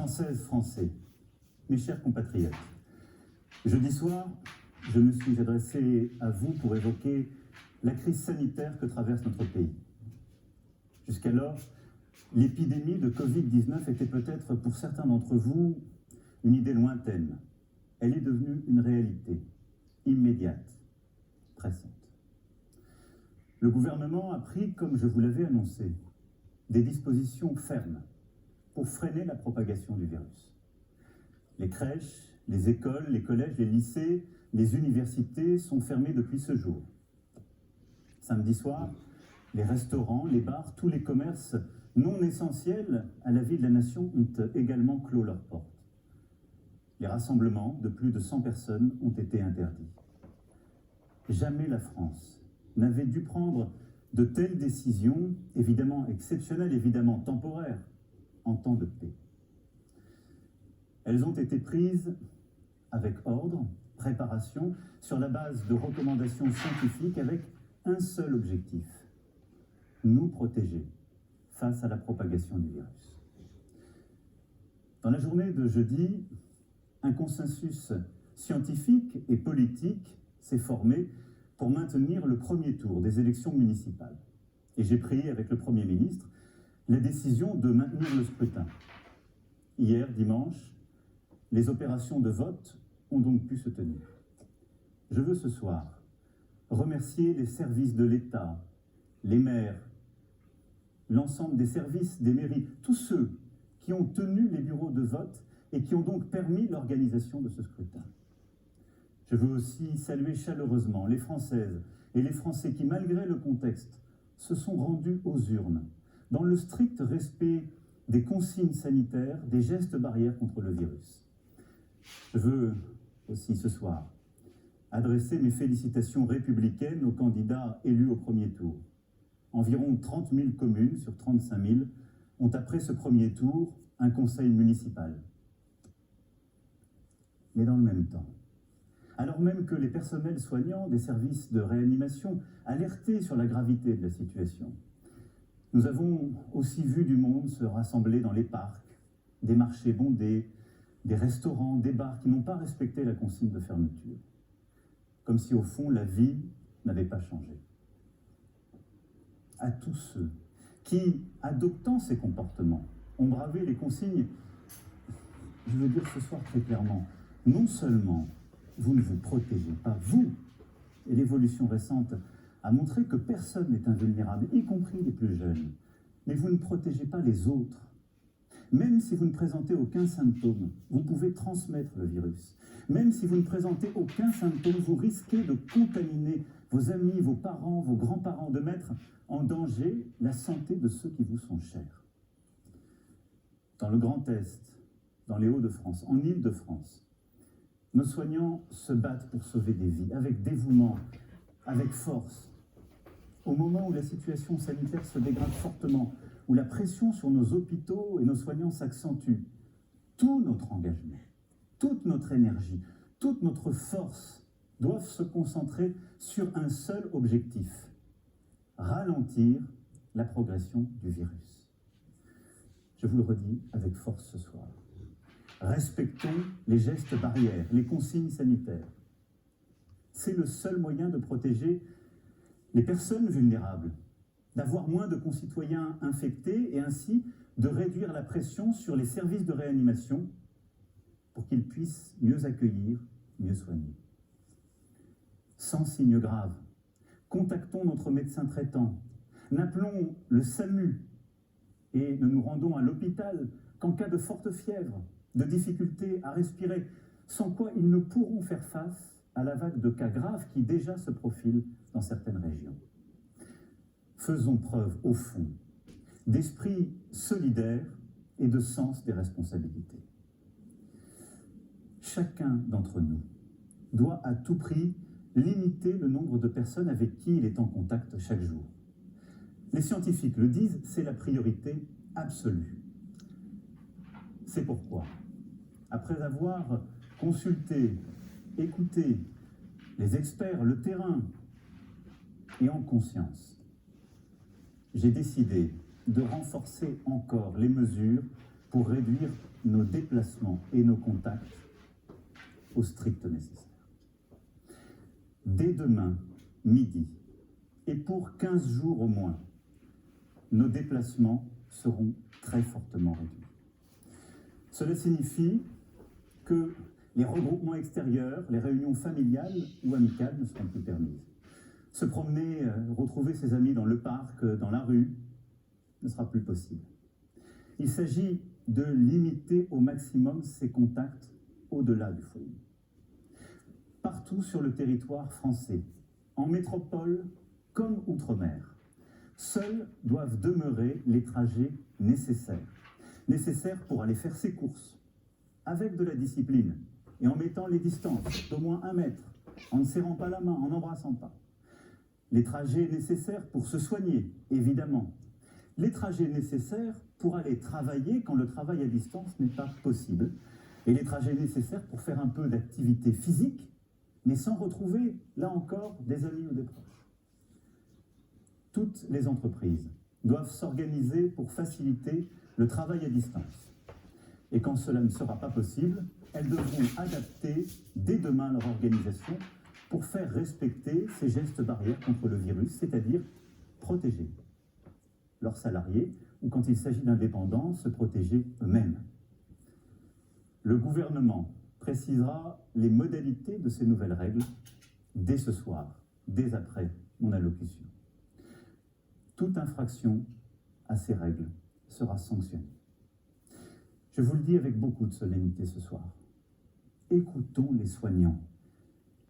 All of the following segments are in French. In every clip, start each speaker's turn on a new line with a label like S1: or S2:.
S1: Françaises, Français, mes chers compatriotes, jeudi soir, je me suis adressé à vous pour évoquer la crise sanitaire que traverse notre pays. Jusqu'alors, l'épidémie de Covid-19 était peut-être pour certains d'entre vous une idée lointaine. Elle est devenue une réalité immédiate, pressante. Le gouvernement a pris, comme je vous l'avais annoncé, des dispositions fermes pour freiner la propagation du virus. Les crèches, les écoles, les collèges, les lycées, les universités sont fermés depuis ce jour. Samedi soir, les restaurants, les bars, tous les commerces non essentiels à la vie de la nation ont également clos leurs portes. Les rassemblements de plus de 100 personnes ont été interdits. Jamais la France n'avait dû prendre de telles décisions, évidemment exceptionnelles, évidemment temporaires, en temps de paix. Elles ont été prises avec ordre, préparation, sur la base de recommandations scientifiques avec un seul objectif: nous protéger face à la propagation du virus. Dans la journée de jeudi, un consensus scientifique et politique s'est formé pour maintenir le premier tour des élections municipales. Et j'ai pris avec le Premier ministre la décision de maintenir le scrutin. Hier, dimanche, les opérations de vote ont donc pu se tenir. Je veux ce soir remercier les services de l'État, les maires, l'ensemble des services des mairies, tous ceux qui ont tenu les bureaux de vote et qui ont donc permis l'organisation de ce scrutin. Je veux aussi saluer chaleureusement les Françaises et les Français qui, malgré le contexte, se sont rendus aux urnes, dans le strict respect des consignes sanitaires, des gestes barrières contre le virus. Je veux aussi ce soir adresser mes félicitations républicaines aux candidats élus au premier tour. Environ 30 000 communes sur 35 000 ont, après ce premier tour, un conseil municipal. Mais dans le même temps, alors même que les personnels soignants des services de réanimation alertaient sur la gravité de la situation, nous avons aussi vu du monde se rassembler dans les parcs, des marchés bondés, des restaurants, des bars qui n'ont pas respecté la consigne de fermeture. Comme si, au fond, la vie n'avait pas changé. À tous ceux qui, adoptant ces comportements, ont bravé les consignes, je veux dire ce soir très clairement, non seulement vous ne vous protégez pas, vous, et l'évolution récente a montré que personne n'est invulnérable, y compris les plus jeunes, mais vous ne protégez pas les autres. Même si vous ne présentez aucun symptôme, vous pouvez transmettre le virus. Même si vous ne présentez aucun symptôme, vous risquez de contaminer vos amis, vos parents, vos grands-parents, de mettre en danger la santé de ceux qui vous sont chers. Dans le Grand Est, dans les Hauts-de-France, en Île-de-France, nos soignants se battent pour sauver des vies, avec dévouement, avec force. Au moment où la situation sanitaire se dégrade fortement, où la pression sur nos hôpitaux et nos soignants s'accentue, tout notre engagement, toute notre énergie, toute notre force doivent se concentrer sur un seul objectif: ralentir la progression du virus. Je vous le redis avec force ce soir. Respectons les gestes barrières, les consignes sanitaires. C'est le seul moyen de protéger les personnes vulnérables, d'avoir moins de concitoyens infectés et ainsi de réduire la pression sur les services de réanimation pour qu'ils puissent mieux accueillir, mieux soigner. Sans signe grave, contactons notre médecin traitant, n'appelons le SAMU et ne nous rendons à l'hôpital qu'en cas de forte fièvre, de difficultés à respirer, sans quoi ils ne pourront faire face à la vague de cas graves qui déjà se profile dans certaines régions. Faisons preuve, au fond, d'esprit solidaire et de sens des responsabilités. Chacun d'entre nous doit à tout prix limiter le nombre de personnes avec qui il est en contact chaque jour. Les scientifiques le disent, c'est la priorité absolue. C'est pourquoi, après avoir consulté, écouté les experts, le terrain, et en conscience, j'ai décidé de renforcer encore les mesures pour réduire nos déplacements et nos contacts au strict nécessaire. Dès demain, midi, et pour 15 jours au moins, nos déplacements seront très fortement réduits. Cela signifie que les regroupements extérieurs, les réunions familiales ou amicales ne seront plus permises. Se promener, retrouver ses amis dans le parc, dans la rue, ne sera plus possible. Il s'agit de limiter au maximum ces contacts au-delà du foyer. Partout sur le territoire français, en métropole comme outre-mer, seuls doivent demeurer les trajets nécessaires pour aller faire ses courses, avec de la discipline et en mettant les distances d'au moins 1 mètre, en ne serrant pas la main, en n'embrassant pas. Les trajets nécessaires pour se soigner, évidemment. Les trajets nécessaires pour aller travailler quand le travail à distance n'est pas possible. Et les trajets nécessaires pour faire un peu d'activité physique, mais sans retrouver, là encore, des amis ou des proches. Toutes les entreprises doivent s'organiser pour faciliter le travail à distance. Et quand cela ne sera pas possible, elles devront adapter dès demain leur organisation pour faire respecter ces gestes barrières contre le virus, c'est-à-dire protéger leurs salariés ou, quand il s'agit d'indépendants, se protéger eux-mêmes. Le gouvernement précisera les modalités de ces nouvelles règles dès ce soir, dès après mon allocution. Toute infraction à ces règles sera sanctionnée. Je vous le dis avec beaucoup de solennité ce soir. Écoutons les soignants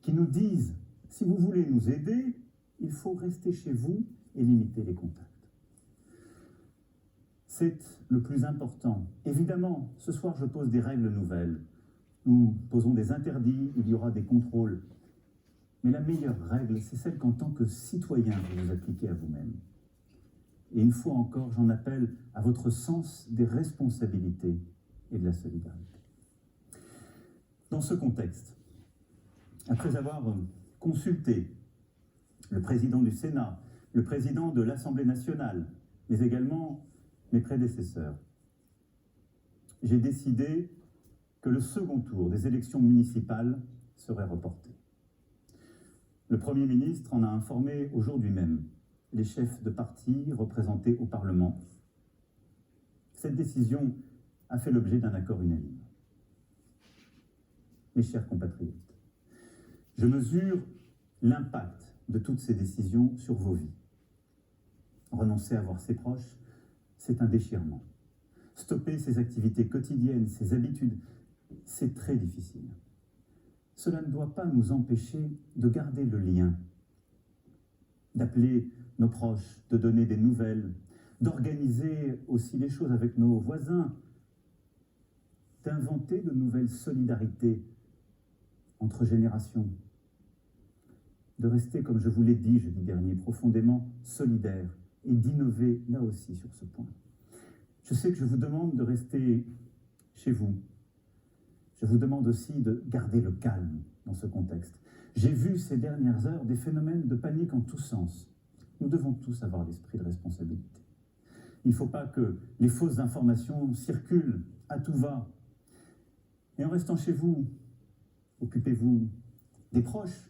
S1: qui nous disent, si vous voulez nous aider, il faut rester chez vous et limiter les contacts. C'est le plus important. Évidemment, ce soir, je pose des règles nouvelles. Nous posons des interdits, il y aura des contrôles. Mais la meilleure règle, c'est celle qu'en tant que citoyen, vous vous appliquez à vous-même. Et une fois encore, j'en appelle à votre sens des responsabilités et de la solidarité. Dans ce contexte, après avoir consulté le président du Sénat, le président de l'Assemblée nationale, mais également mes prédécesseurs, j'ai décidé que le second tour des élections municipales serait reporté. Le Premier ministre en a informé aujourd'hui même les chefs de parti représentés au Parlement. Cette décision a fait l'objet d'un accord unanime. Mes chers compatriotes, je mesure l'impact de toutes ces décisions sur vos vies. Renoncer à voir ses proches, c'est un déchirement. Stopper ses activités quotidiennes, ses habitudes, c'est très difficile. Cela ne doit pas nous empêcher de garder le lien, d'appeler nos proches, de donner des nouvelles, d'organiser aussi les choses avec nos voisins, d'inventer de nouvelles solidarités entre générations, de rester, comme je vous l'ai dit jeudi dernier, profondément solidaires et d'innover là aussi sur ce point. Je sais que je vous demande de rester chez vous. Je vous demande aussi de garder le calme dans ce contexte. J'ai vu ces dernières heures des phénomènes de panique en tous sens. Nous devons tous avoir l'esprit de responsabilité. Il ne faut pas que les fausses informations circulent à tout va. Et en restant chez vous, occupez-vous des proches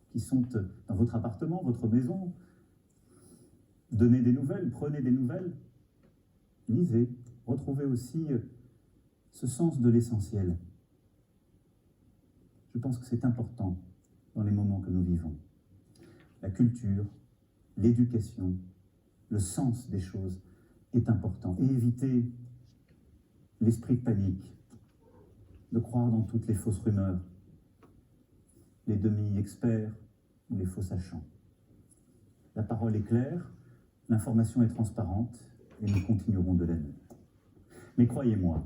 S1: qui sont dans votre appartement, votre maison. Donnez des nouvelles, prenez des nouvelles. Lisez, retrouvez aussi ce sens de l'essentiel. Je pense que c'est important dans les moments que nous vivons. La culture, l'éducation, le sens des choses est important. Et éviter l'esprit de panique, de croire dans toutes les fausses rumeurs, les demi-experts ou les faux sachants. La parole est claire, l'information est transparente et nous continuerons de la nuire. Mais croyez-moi,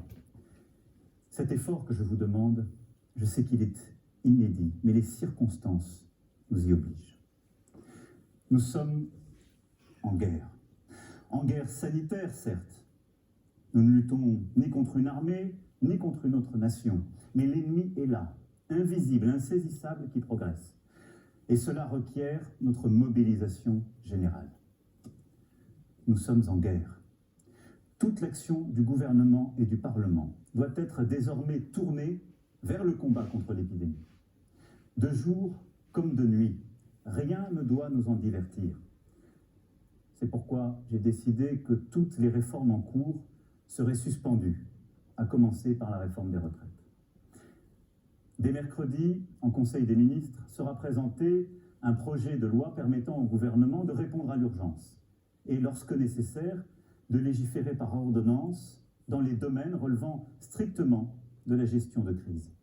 S1: cet effort que je vous demande, je sais qu'il est inédit, mais les circonstances nous y obligent. Nous sommes en guerre sanitaire, certes. Nous ne luttons ni contre une armée, ni contre une autre nation, mais l'ennemi est là, invisible, insaisissable, qui progresse. Et cela requiert notre mobilisation générale. Nous sommes en guerre. Toute l'action du gouvernement et du Parlement doit être désormais tournée vers le combat contre l'épidémie. De jour comme de nuit, rien ne doit nous en divertir. C'est pourquoi j'ai décidé que toutes les réformes en cours seraient suspendues, à commencer par la réforme des retraites. Dès mercredi, en Conseil des ministres, sera présenté un projet de loi permettant au gouvernement de répondre à l'urgence et, lorsque nécessaire, de légiférer par ordonnance dans les domaines relevant strictement de la gestion de crise.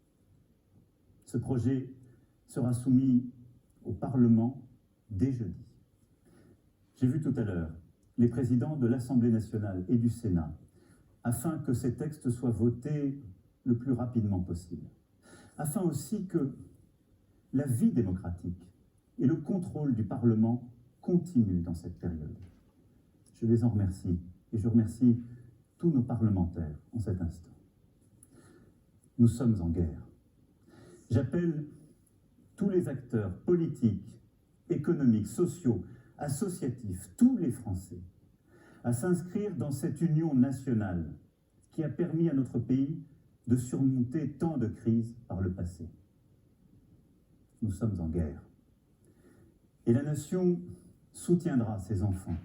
S1: Ce projet sera soumis au Parlement dès jeudi. J'ai vu tout à l'heure les présidents de l'Assemblée nationale et du Sénat afin que ces textes soient votés le plus rapidement possible, afin aussi que la vie démocratique et le contrôle du Parlement continuent dans cette période. Je les en remercie et je remercie tous nos parlementaires en cet instant. Nous sommes en guerre. J'appelle tous les acteurs politiques, économiques, sociaux, associatifs, tous les Français, à s'inscrire dans cette union nationale qui a permis à notre pays de surmonter tant de crises par le passé. Nous sommes en guerre. Et la nation soutiendra ces enfants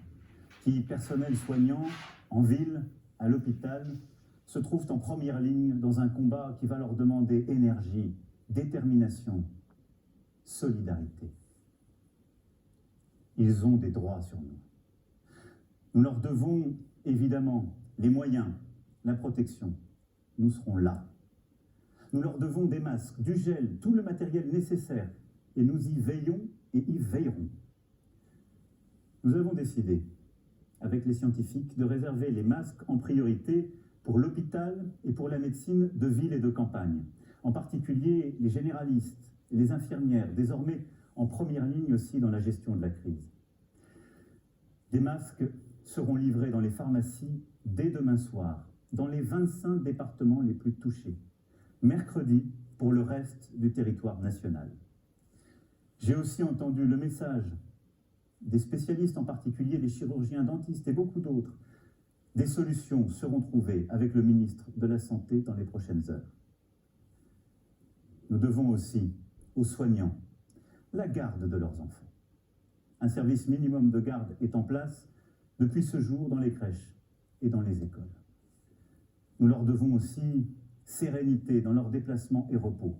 S1: qui, personnel soignant, en ville, à l'hôpital, se trouvent en première ligne dans un combat qui va leur demander énergie, détermination, solidarité. Ils ont des droits sur nous. Nous leur devons évidemment les moyens, la protection. Nous serons là. Nous leur devons des masques, du gel, tout le matériel nécessaire. Et nous y veillons et y veillerons. Nous avons décidé, avec les scientifiques, de réserver les masques en priorité pour l'hôpital et pour la médecine de ville et de campagne. En particulier les généralistes et les infirmières, désormais en première ligne aussi dans la gestion de la crise. Des masques seront livrés dans les pharmacies dès demain soir, dans les 25 départements les plus touchés, mercredi pour le reste du territoire national. J'ai aussi entendu le message des spécialistes, en particulier les chirurgiens dentistes et beaucoup d'autres. Des solutions seront trouvées avec le ministre de la Santé dans les prochaines heures. Nous devons aussi aux soignants la garde de leurs enfants. Un service minimum de garde est en place depuis ce jour dans les crèches et dans les écoles. Nous leur devons aussi sérénité dans leurs déplacements et repos.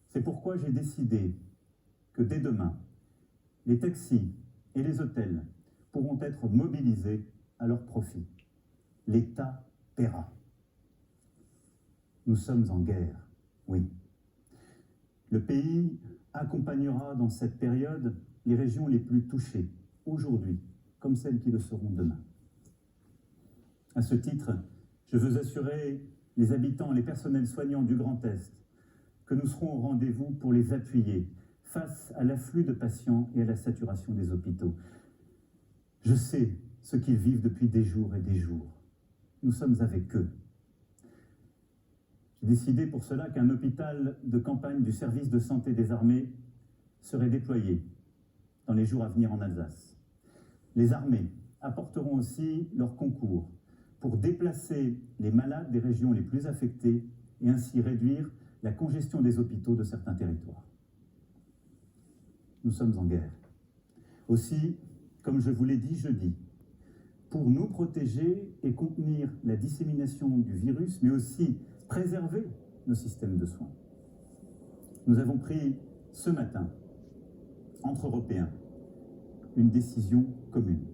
S1: C'est pourquoi j'ai décidé que dès demain, les taxis et les hôtels pourront être mobilisés à leur profit. L'État paiera. Nous sommes en guerre, oui. Le pays accompagnera dans cette période les régions les plus touchées, aujourd'hui, comme celles qui le seront demain. À ce titre, je veux assurer les habitants, les personnels soignants du Grand Est que nous serons au rendez-vous pour les appuyer face à l'afflux de patients et à la saturation des hôpitaux. Je sais ce qu'ils vivent depuis des jours et des jours. Nous sommes avec eux. J'ai décidé pour cela qu'un hôpital de campagne du service de santé des armées serait déployé dans les jours à venir en Alsace. Les armées apporteront aussi leur concours pour déplacer les malades des régions les plus affectées et ainsi réduire la congestion des hôpitaux de certains territoires. Nous sommes en guerre. Aussi, comme je vous l'ai dit jeudi, pour nous protéger et contenir la dissémination du virus, mais aussi préserver nos systèmes de soins. Nous avons pris ce matin, entre Européens, une décision commune.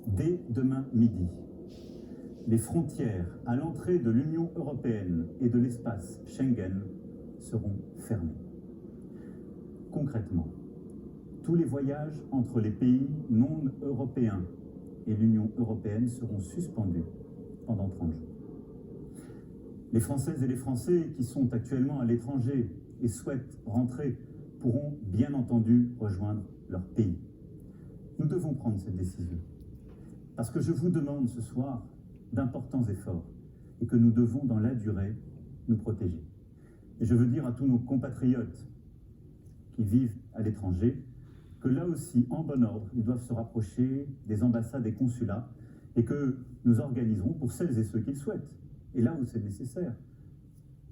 S1: Dès demain midi, les frontières à l'entrée de l'Union européenne et de l'espace Schengen seront fermées. Concrètement, tous les voyages entre les pays non européens et l'Union européenne seront suspendus pendant 30 jours. Les Françaises et les Français qui sont actuellement à l'étranger et souhaitent rentrer pourront bien entendu rejoindre leur pays. Nous devons prendre cette décision parce que je vous demande ce soir d'importants efforts et que nous devons dans la durée nous protéger. Et je veux dire à tous nos compatriotes qui vivent à l'étranger que là aussi, en bon ordre, ils doivent se rapprocher des ambassades et consulats et que nous organiserons pour celles et ceux qui le souhaitent, et là où c'est nécessaire,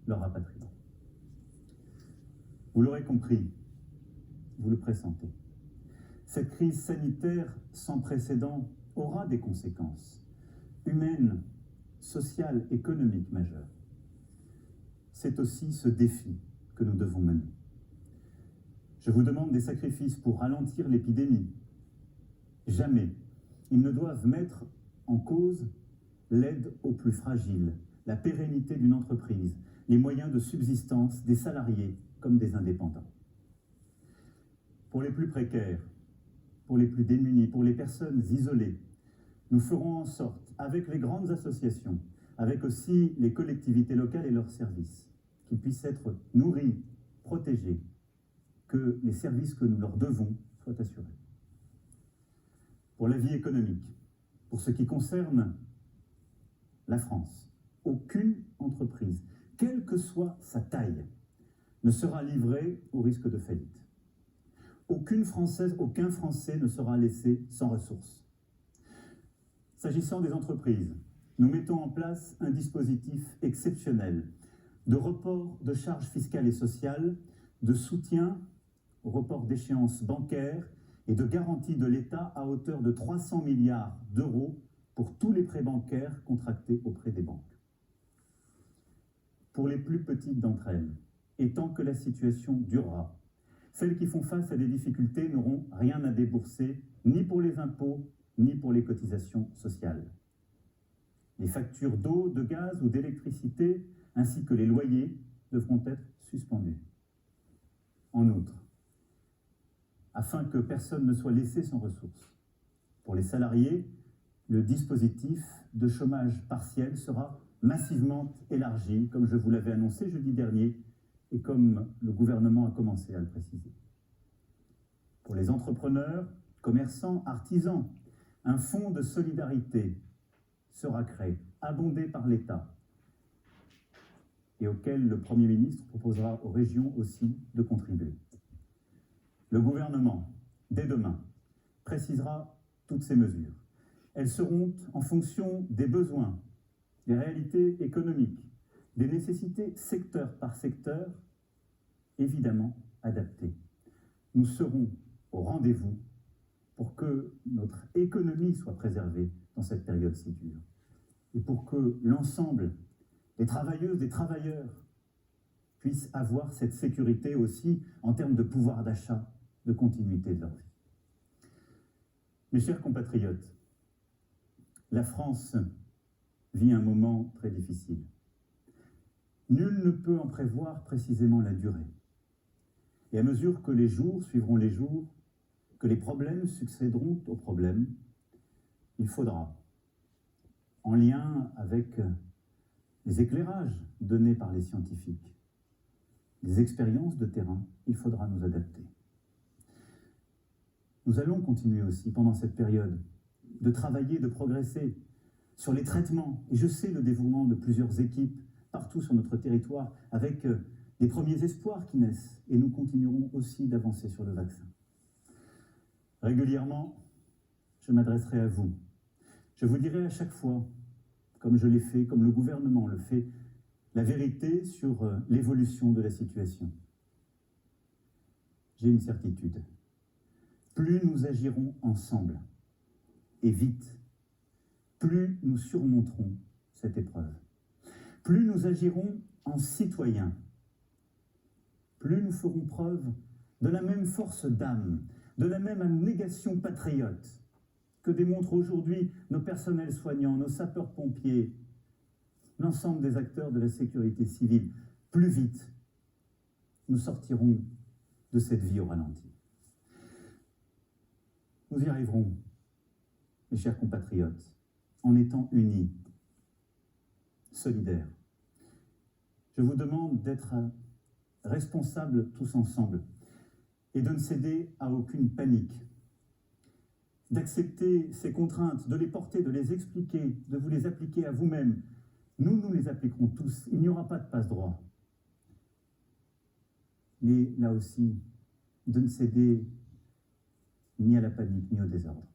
S1: leur rapatriement. Vous l'aurez compris, vous le pressentez. Cette crise sanitaire sans précédent aura des conséquences humaines, sociales, économiques majeures. C'est aussi ce défi que nous devons mener. Je vous demande des sacrifices pour ralentir l'épidémie. Jamais ils ne doivent mettre en cause l'aide aux plus fragiles, la pérennité d'une entreprise, les moyens de subsistance des salariés comme des indépendants. Pour les plus précaires, pour les plus démunis, pour les personnes isolées, nous ferons en sorte, avec les grandes associations, avec aussi les collectivités locales et leurs services, qu'ils puissent être nourris, protégés, que les services que nous leur devons soient assurés. Pour la vie économique, pour ce qui concerne la France, aucune entreprise, quelle que soit sa taille, ne sera livrée au risque de faillite. Aucune Française, aucun Français ne sera laissé sans ressources. S'agissant des entreprises, nous mettons en place un dispositif exceptionnel de report de charges fiscales et sociales, de soutien au report d'échéances bancaires et de garantie de l'État à hauteur de 300 milliards d'euros pour tous les prêts bancaires contractés auprès des banques. Pour les plus petites d'entre elles, et tant que la situation durera, celles qui font face à des difficultés n'auront rien à débourser, ni pour les impôts, ni pour les cotisations sociales. Les factures d'eau, de gaz ou d'électricité, ainsi que les loyers, devront être suspendus. En outre, afin que personne ne soit laissé sans ressources, pour les salariés, le dispositif de chômage partiel sera massivement élargi, comme je vous l'avais annoncé jeudi dernier, et comme le gouvernement a commencé à le préciser. Pour les entrepreneurs, commerçants, artisans, un fonds de solidarité sera créé, abondé par l'État, et auquel le Premier ministre proposera aux régions aussi de contribuer. Le gouvernement, dès demain, précisera toutes ces mesures. Elles seront en fonction des besoins, des réalités économiques, des nécessités secteur par secteur, évidemment adaptées. Nous serons au rendez-vous pour que notre économie soit préservée dans cette période si dure et pour que l'ensemble des travailleuses et travailleurs puissent avoir cette sécurité aussi en termes de pouvoir d'achat, de continuité de leur vie. Mes chers compatriotes, la France vit un moment très difficile. Nul ne peut en prévoir précisément la durée. Et à mesure que les jours suivront les jours, que les problèmes succéderont aux problèmes, il faudra, en lien avec les éclairages donnés par les scientifiques, les expériences de terrain, il faudra nous adapter. Nous allons continuer aussi, pendant cette période, de travailler, de progresser sur les traitements. Et je sais le dévouement de plusieurs équipes partout sur notre territoire, avec des premiers espoirs qui naissent. Et nous continuerons aussi d'avancer sur le vaccin. Régulièrement, je m'adresserai à vous. Je vous dirai à chaque fois, comme je l'ai fait, comme le gouvernement le fait, la vérité sur l'évolution de la situation. J'ai une certitude. Plus nous agirons ensemble, et vite, plus nous surmonterons cette épreuve. Plus nous agirons en citoyens, plus nous ferons preuve de la même force d'âme, de la même abnégation patriote que démontrent aujourd'hui nos personnels soignants, nos sapeurs-pompiers, l'ensemble des acteurs de la sécurité civile. Plus vite, nous sortirons de cette vie au ralenti. Nous y arriverons, mes chers compatriotes, en étant unis, solidaires. Je vous demande d'être responsables tous ensemble et de ne céder à aucune panique, d'accepter ces contraintes, de les porter, de les expliquer, de vous les appliquer à vous-même. Nous les appliquerons tous. Il n'y aura pas de passe-droit. Mais là aussi, de ne céder ni à la panique, ni au désordre.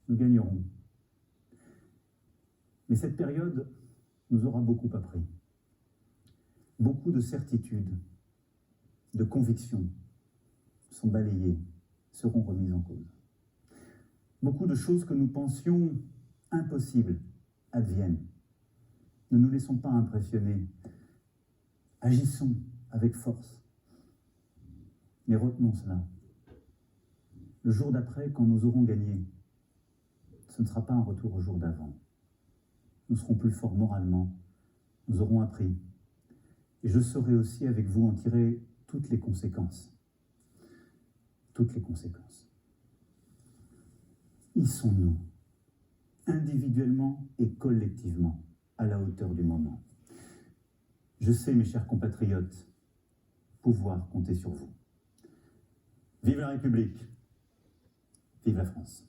S1: nous gagnerons. Mais cette période nous aura beaucoup appris. Beaucoup de certitudes, de convictions sont balayées, seront remises en cause. Beaucoup de choses que nous pensions impossibles adviennent. Ne nous laissons pas impressionner. Agissons avec force. Mais retenons cela. Le jour d'après, quand nous aurons gagné, ce ne sera pas un retour au jour d'avant. Nous serons plus forts moralement, nous aurons appris. Et je saurai aussi avec vous en tirer toutes les conséquences. Toutes les conséquences. Hissons-nous, individuellement et collectivement, à la hauteur du moment. Je sais, mes chers compatriotes, pouvoir compter sur vous. Vive la République, vive la France.